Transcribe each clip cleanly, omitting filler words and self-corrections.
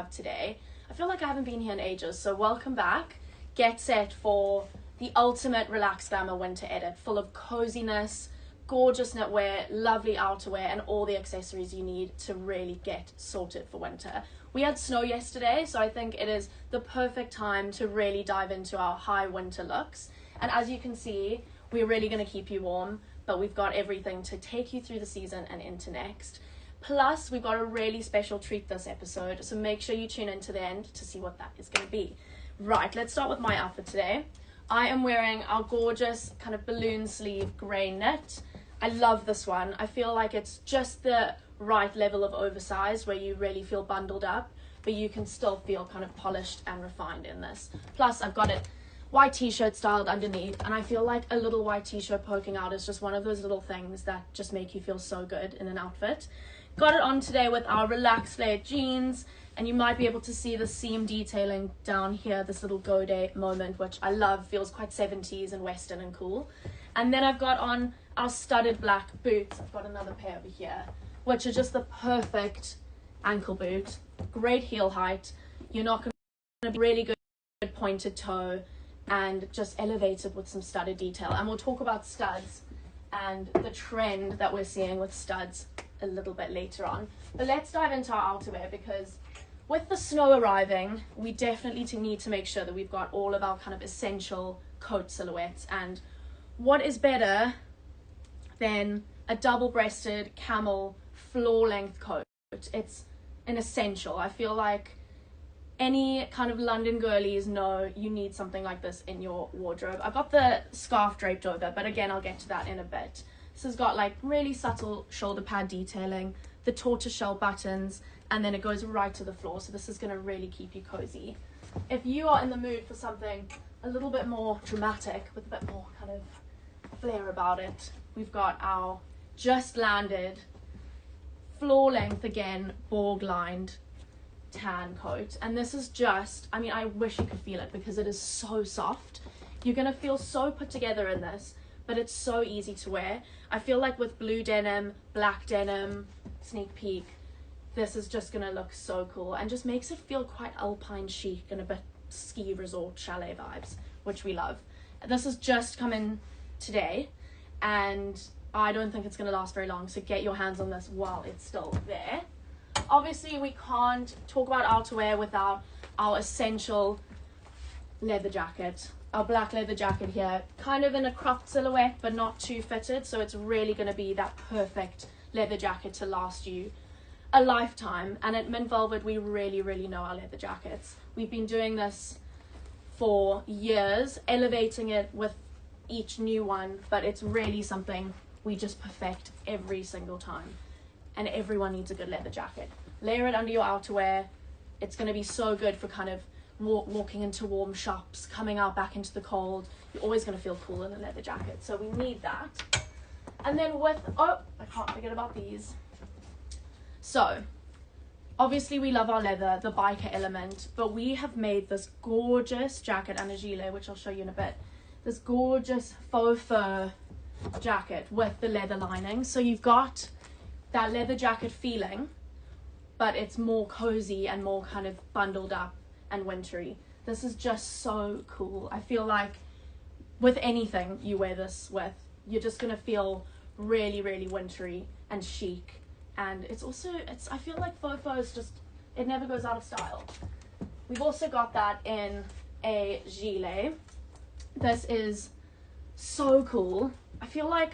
today. I feel like I haven't been here in ages, so welcome back. Get set for the ultimate relaxed glamour winter edit, full of coziness, gorgeous knitwear, lovely outerwear, and all the accessories you need to really get sorted for winter. We had snow yesterday, so I think it is the perfect time to really dive into our high winter looks. And as you can see, we're really going to keep you warm, but we've got everything to take you through the season and into next. Plus, we've got a really special treat this episode, so make sure you tune in to the end to see what that is going to be. Right, let's start with my outfit today. I am wearing our gorgeous kind of balloon sleeve grey knit. I love this one. I feel like it's just the right level of oversized where you really feel bundled up, but you can still feel kind of polished and refined in this. Plus, I've got it white t-shirt styled underneath, and I feel like a little white t-shirt poking out is just one of those little things that just make you feel so good in an outfit. Got it on today with our relaxed flared jeans, and you might be able to see the seam detailing down here, this little go day moment, which I love, feels quite 70s and western and cool. And then I've got on our studded black boots. I've got another pair over here, which are just the perfect ankle boot, great heel height. You're not going to be really good pointed toe, and just elevated with some studded detail. And we'll talk about studs and the trend that we're seeing with studs a little bit later on. But let's dive into our outerwear, because with the snow arriving, we definitely need to make sure that we've got all of our kind of essential coat silhouettes. And what is better than a double-breasted camel floor-length coat? It's an essential. I feel like any kind of London girlies know you need something like this in your wardrobe. I've got the scarf draped over, but again, I'll get to that in a bit. This has got like really subtle shoulder pad detailing, the tortoiseshell buttons, and then it goes right to the floor. So this is going to really keep you cozy. If you are in the mood for something a little bit more dramatic with a bit more kind of flair about it, we've got our just landed floor length again, borg lined tan coat. And this is just, I mean, I wish you could feel it because it is so soft. You're going to feel so put together in this, but it's so easy to wear. I feel like with blue denim, black denim, sneak peek, this is just going to look so cool and just makes it feel quite alpine chic and a bit ski resort chalet vibes, which we love. This has just come in today, and I don't think it's going to last very long, so get your hands on this while it's still there. Obviously, we can't talk about outerwear without our essential leather jacket. Our black leather jacket here, kind of in a cropped silhouette, but not too fitted. So it's really going to be that perfect leather jacket to last you a lifetime. And at Mint Velvet, we really, really know our leather jackets. We've been doing this for years, elevating it with each new one, but it's really something we just perfect every single time. And everyone needs a good leather jacket. Layer it under your outerwear. It's going to be so good for kind of walking into warm shops, coming out back into the cold. You're always going to feel cool in a leather jacket, so we need that. And then with, oh, I can't forget about these. So obviously we love our leather, the biker element, but we have made this gorgeous jacket and a gilet, which I'll show you in a bit. This gorgeous faux fur jacket with the leather lining. So you've got that leather jacket feeling, but it's more cozy and more kind of bundled up and wintry. This is just so cool. I feel like with anything you wear this with, you're just gonna feel really, really wintry and chic. And it's also, I feel like faux is just, it never goes out of style. We've also got that in a gilet. This is so cool. I feel like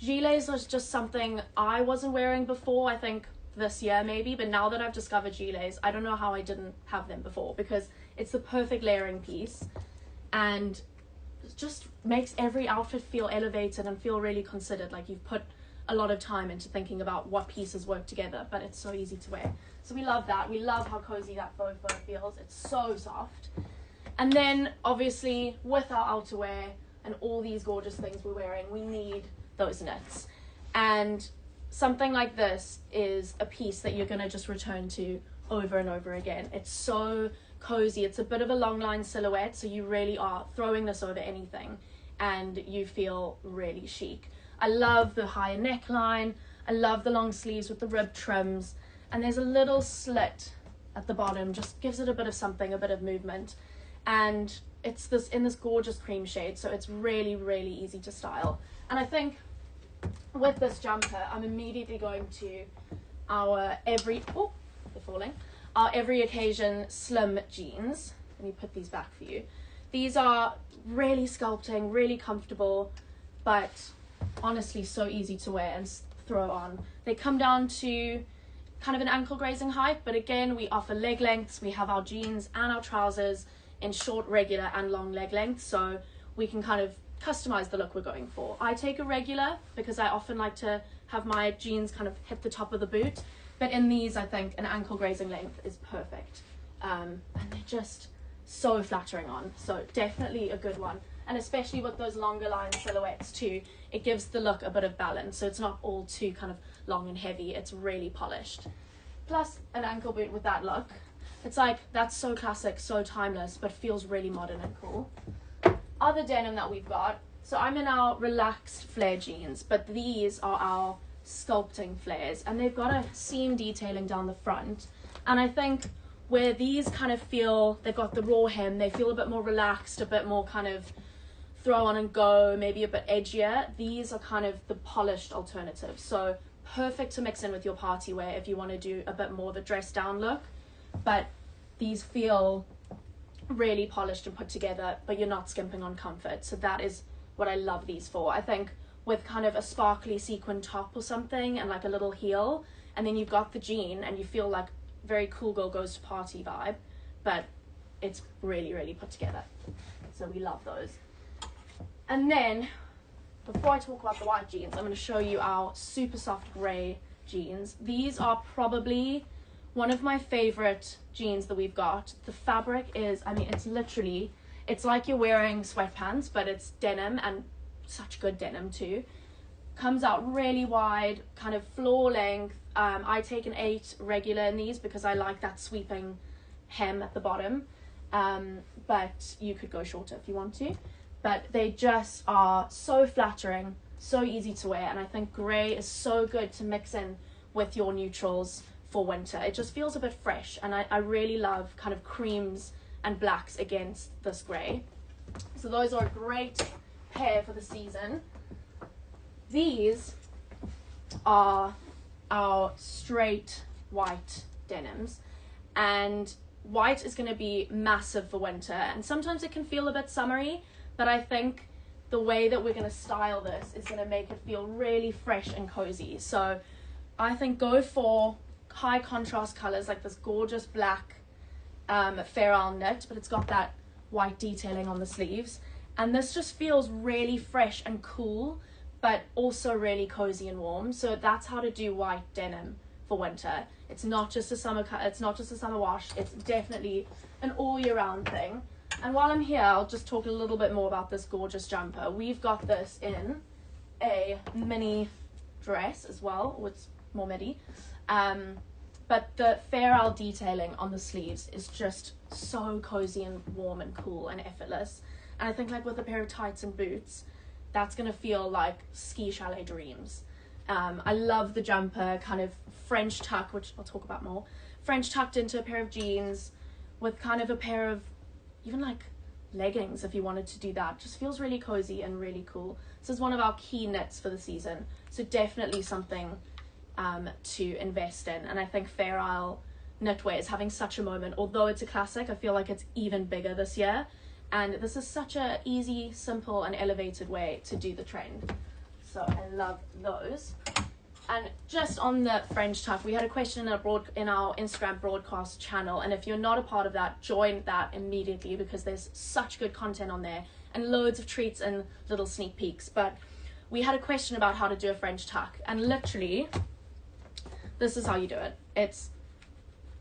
gilets was just something I wasn't wearing before, I think this year maybe, but now that I've discovered gilets, I don't know how I didn't have them before, because it's the perfect layering piece and it just makes every outfit feel elevated and feel really considered, like you've put a lot of time into thinking about what pieces work together, but it's so easy to wear. So we love that. We love how cozy that faux fur feels. It's so soft. And then obviously with our outerwear and all these gorgeous things we're wearing, we need those knits. And something like this is a piece that you're going to just return to over and over again. It's so cozy. It's a bit of a long line silhouette, so you really are throwing this over anything and you feel really chic. I love the higher neckline. I love the long sleeves with the rib trims, and there's a little slit at the bottom just gives it a bit of something, a bit of movement. And it's this in this gorgeous cream shade, so it's really, really easy to style. And I think with this jumper, I'm immediately going to our every occasion slim jeans. Let me put these back for you. These are really sculpting, really comfortable, but honestly so easy to wear and throw on. They come down to kind of an ankle grazing height, but again, we offer leg lengths. We have our jeans and our trousers in short, regular and long leg lengths, so we can kind of customize the look we're going for. I take a regular because I often like to have my jeans kind of hit the top of the boot, but in these I think an ankle grazing length is perfect, and they're just so flattering on, so definitely a good one. And especially with those longer line silhouettes too, it gives the look a bit of balance, so it's not all too kind of long and heavy, it's really polished. Plus an ankle boot with that look, it's like, that's so classic, so timeless, but feels really modern and cool. Other denim that we've got, so I'm in our relaxed flare jeans, but these are our sculpting flares, and they've got a seam detailing down the front. And I think where these kind of feel, they've got the raw hem, they feel a bit more relaxed, a bit more kind of throw on and go, maybe a bit edgier. These are kind of the polished alternative, so perfect to mix in with your party wear if you want to do a bit more of a dressed down look. But these feel really polished and put together, but you're not skimping on comfort, so that is what I love these for. I think with kind of a sparkly sequin top or something and like a little heel, and then you've got the jean and you feel like very cool girl goes to party vibe, but it's really, really put together, so we love those. And then before I talk about the white jeans, I'm going to show you our super soft grey jeans. These are probably one of my favorite jeans that we've got. The fabric is, I mean, it's literally, it's like you're wearing sweatpants, but it's denim, and such good denim too. Comes out really wide, kind of floor length. I take an 8 regular in these because I like that sweeping hem at the bottom, but you could go shorter if you want to. But they just are so flattering, so easy to wear, and I think grey is so good to mix in with your neutrals for winter. It just feels a bit fresh, and I really love kind of creams and blacks against this grey. So those are a great pair for the season. These are our straight white denims, and white is going to be massive for winter, and sometimes it can feel a bit summery, but I think the way that we're going to style this is going to make it feel really fresh and cozy. So I think go for high contrast colors like this gorgeous black Fair Isle knit, but it's got that white detailing on the sleeves, and this just feels really fresh and cool, but also really cozy and warm. So that's how to do white denim for winter. It's not just a summer it's not just a summer wash, it's definitely an all year round thing. And while I'm here, I'll just talk a little bit more about this gorgeous jumper. We've got this in a mini dress as well, or it's more midi. But the Fair Isle detailing on the sleeves is just so cozy and warm and cool and effortless. And I think like with a pair of tights and boots, that's going to feel like ski chalet dreams. I love the jumper, kind of French tuck, which I'll talk about more. French tucked into a pair of jeans with kind of a pair of even like leggings if you wanted to do that. Just feels really cozy and really cool. This is one of our key knits for the season, so definitely something to invest in. And I think Fair Isle knitwear is having such a moment. Although it's a classic, I feel like it's even bigger this year, and this is such a easy, simple and elevated way to do the trend, so I love those. And just on the French tuck, we had a question in our Instagram broadcast channel, and if you're not a part of that, join that immediately because there's such good content on there and loads of treats and little sneak peeks. But we had a question about how to do a French tuck, and literally this is how you do it. It's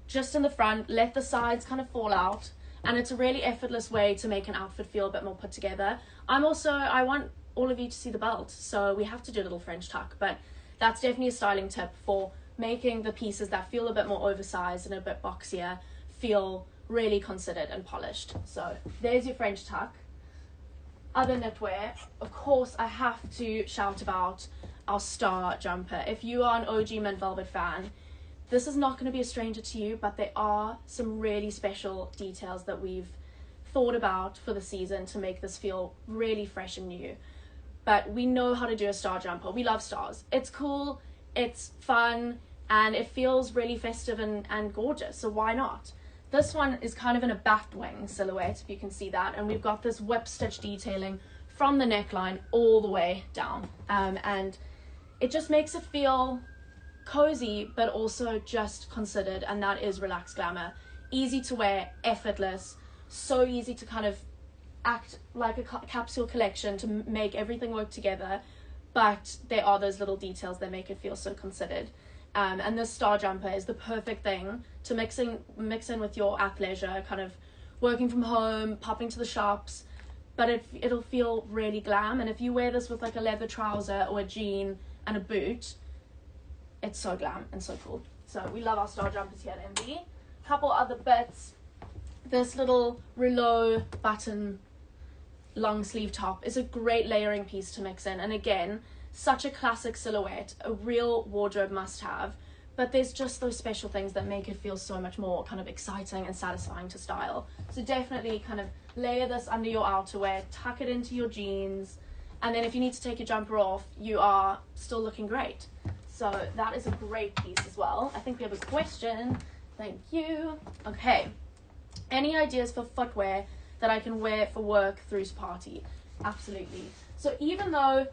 just in the front, let the sides kind of fall out, and it's a really effortless way to make an outfit feel a bit more put together. I want all of you to see the belt, so we have to do a little French tuck, but that's definitely a styling tip for making the pieces that feel a bit more oversized and a bit boxier feel really considered and polished. So there's your French tuck. Other knitwear, of course, I have to shout about our star jumper. If you are an OG Mint Velvet fan, This is not going to be a stranger to you, but there are some really special details that we've thought about for the season to make this feel really fresh and new. But we know how to do a star jumper. We love stars. It's cool, it's fun, and it feels really festive and gorgeous, so why not? This one is kind of in a bat wing silhouette, if you can see that, and we've got this whip stitch detailing from the neckline all the way down, and it just makes it feel cozy but also just considered, and that is relaxed glamour. Easy to wear, effortless, so easy to kind of act like a capsule collection to make everything work together, but there are those little details that make it feel so considered. And this star jumper is the perfect thing to mix in with your athleisure, kind of working from home, popping to the shops, but it'll feel really glam. And if you wear this with like a leather trouser or a jean and a boot, it's so glam and so cool. So we love our star jumpers here at MV. Couple other bits. This little rouleau button long sleeve top is a great layering piece to mix in, and again, such a classic silhouette, a real wardrobe must have, but there's just those special things that make it feel so much more kind of exciting and satisfying to style. So definitely kind of layer this under your outerwear, tuck it into your jeans, and then if you need to take your jumper off, you are still looking great. So that is a great piece as well. I think we have a question. Thank you. Okay. Any ideas for footwear that I can wear for work through to party? Absolutely. So even though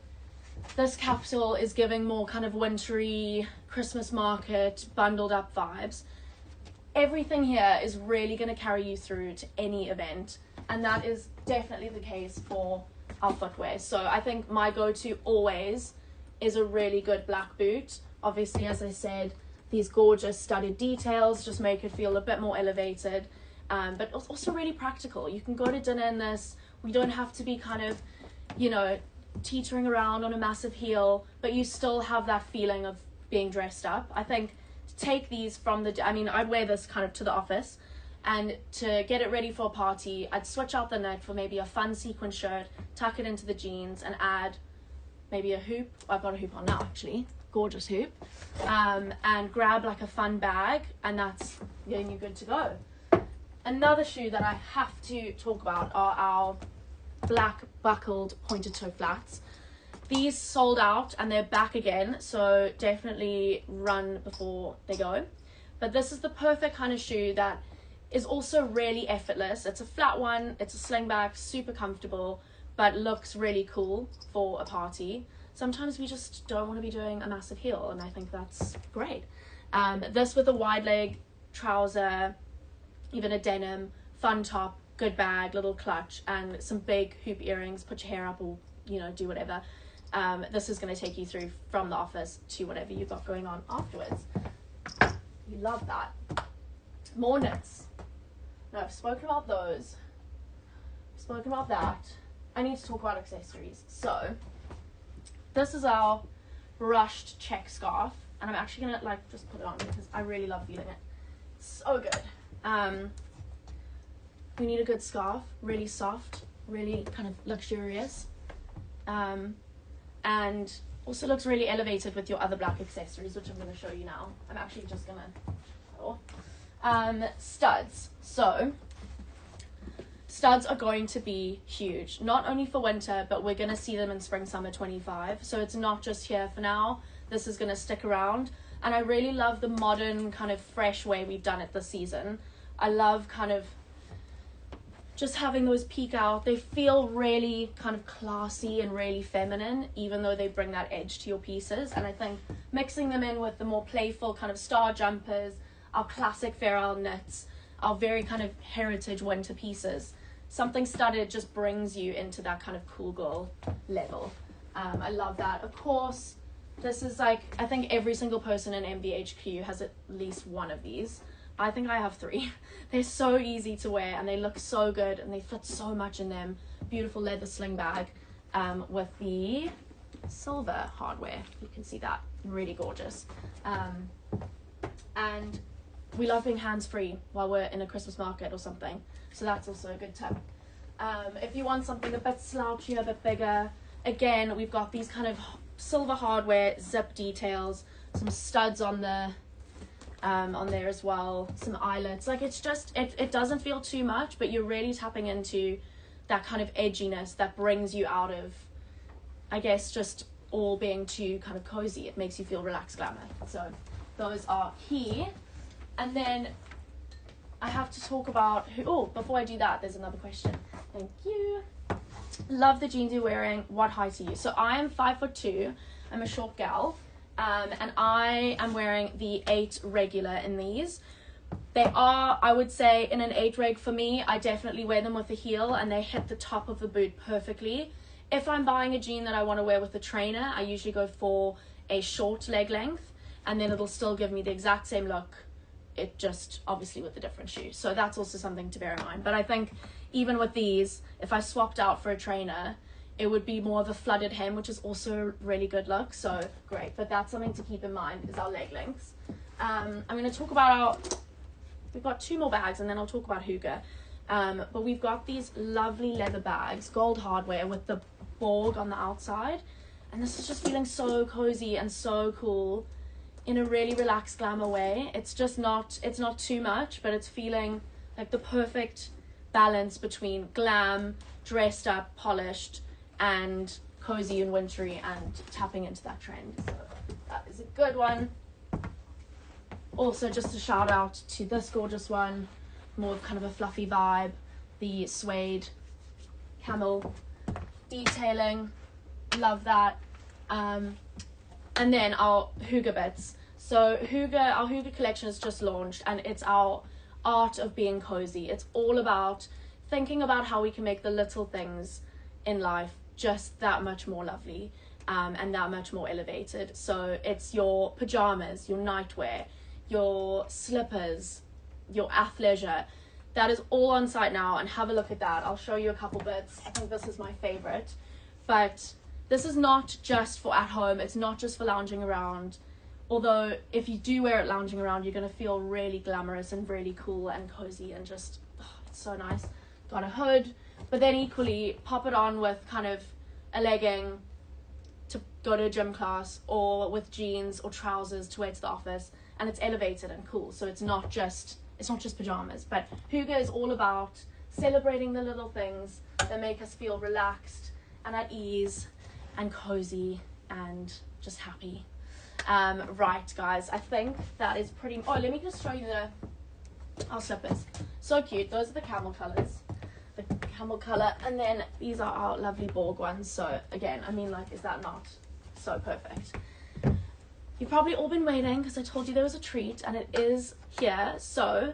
this capsule is giving more kind of wintry, Christmas market, bundled up vibes, everything here is really going to carry you through to any event, and that is definitely the case for our footwear. So I think my go-to always is a really good black boot. Obviously, as I said, these gorgeous studded details just make it feel a bit more elevated, but also really practical. You can go to dinner in this. We don't have to be kind of, you know, teetering around on a massive heel, but you still have that feeling of being dressed up. I think to take these from I'd wear this kind of to the office, and to get it ready for a party, I'd switch out the knit for maybe a fun sequin shirt, tuck it into the jeans, and add maybe a hoop. I've got a hoop on now, actually. Gorgeous hoop. And grab like a fun bag, and that's getting you good to go. Another shoe that I have to talk about are our black buckled pointed toe flats. These sold out and they're back again, so definitely run before they go. But this is the perfect kind of shoe that is also really effortless. It's a flat one, it's a slingback, super comfortable, but looks really cool for a party. Sometimes we just don't want to be doing a massive heel, and I think that's great. This with a wide leg trouser, even a denim, fun top, good bag, little clutch, and some big hoop earrings. Put your hair up, or do whatever. This is going to take you through from the office to whatever you've got going on afterwards. We love that. More knits. Now I've spoken about those. I've spoken about that. I need to talk about accessories. So this is our brushed check scarf, and I'm actually gonna just put it on because I really love feeling it. It's so good. We need a good scarf, really soft, really kind of luxurious, and also looks really elevated with your other black accessories, which I'm going to show you now. I'm actually just going to studs. So studs are going to be huge, not only for winter, but we're going to see them in spring summer 25. So it's not just here for now. This is going to stick around, and I really love the modern kind of fresh way we've done it this season. I love kind of just having those peek out. They feel really kind of classy and really feminine, even though they bring that edge to your pieces. And I think mixing them in with the more playful kind of star jumpers, our classic Fair Isle knits, our very kind of heritage winter pieces, something studded just brings you into that kind of cool girl level. I love that. Of course, this is I think every single person in MVHQ has at least one of these. I think I have 3. They're so easy to wear, and they look so good, and they fit so much in them. Beautiful leather sling bag with the silver hardware. You can see that. Really gorgeous. And we love being hands-free while we're in a Christmas market or something. So that's also a good tip. If you want something a bit slouchy, a bit bigger, again, we've got these kind of silver hardware, zip details, some studs on the on there as well, some eyelets. Like, it's just, it doesn't feel too much, but you're really tapping into that kind of edginess that brings you out of, I guess, just all being too kind of cozy. It makes you feel relaxed glamour. So those are here. And then I have to talk about before I do that, there's another question. Thank you. Love the jeans you're wearing. What height are you? So I am 5'2". I'm a short gal. And I am wearing the 8 regular in these. They are, I would say, in an 8 reg for me, I definitely wear them with a heel and they hit the top of the boot perfectly. If I'm buying a jean that I want to wear with a trainer, I usually go for a short leg length, and then it'll still give me the exact same look, it just obviously with a different shoe. So that's also something to bear in mind. But I think even with these, if I swapped out for a trainer, it would be more of a flooded hem, which is also a really good look. So great, but that's something to keep in mind, is our leg lengths. I'm going to talk about we've got 2 more bags and then I'll talk about Hygge. But we've got these lovely leather bags, gold hardware with the Borg on the outside. And this is just feeling so cozy and so cool in a really relaxed glamour way. It's not too much, but it's feeling like the perfect balance between glam, dressed up, polished, and cozy and wintry, and tapping into that trend. So that is a good one. Also, just a shout out to this gorgeous one, more of kind of a fluffy vibe, the suede camel detailing, love that. And then our Hygge bits. So our Hygge collection has just launched, and it's our art of being cozy. It's all about thinking about how we can make the little things in life just that much more lovely, and that much more elevated. So it's your pajamas, your nightwear, your slippers, your athleisure. That is all on site now, and have a look at that. I'll show you a couple bits. I think this is my favorite, but this is not just for at home. It's not just for lounging around, although if you do wear it lounging around, you're going to feel really glamorous and really cool and cozy, and just it's so nice. Got a hood, but then equally pop it on with kind of a legging to go to a gym class, or with jeans or trousers to wear to the office, and it's elevated and cool. So it's not just pajamas. But Hygge is all about celebrating the little things that make us feel relaxed and at ease and cozy and just happy. Right, guys, I think that is pretty. Oh, let me just show you our slippers. So cute. Those are the camel colors. The camel color, and then these are our lovely Borg ones. So again, I mean, like, is that not so perfect? You've probably all been waiting, because I told you there was a treat, and it is here. So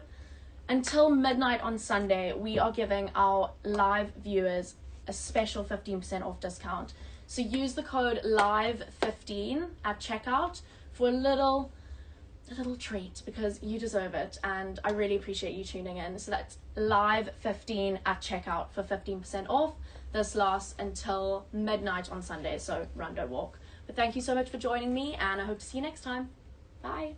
until midnight on Sunday, we are giving our live viewers a special 15% off discount. So use the code LIVE15 at checkout for a little treat, because you deserve it, and I really appreciate you tuning in. So that's LIVE15 at checkout for 15% off. This lasts until midnight on Sunday, so run, don't walk. But thank you so much for joining me, and I hope to see you next time. Bye.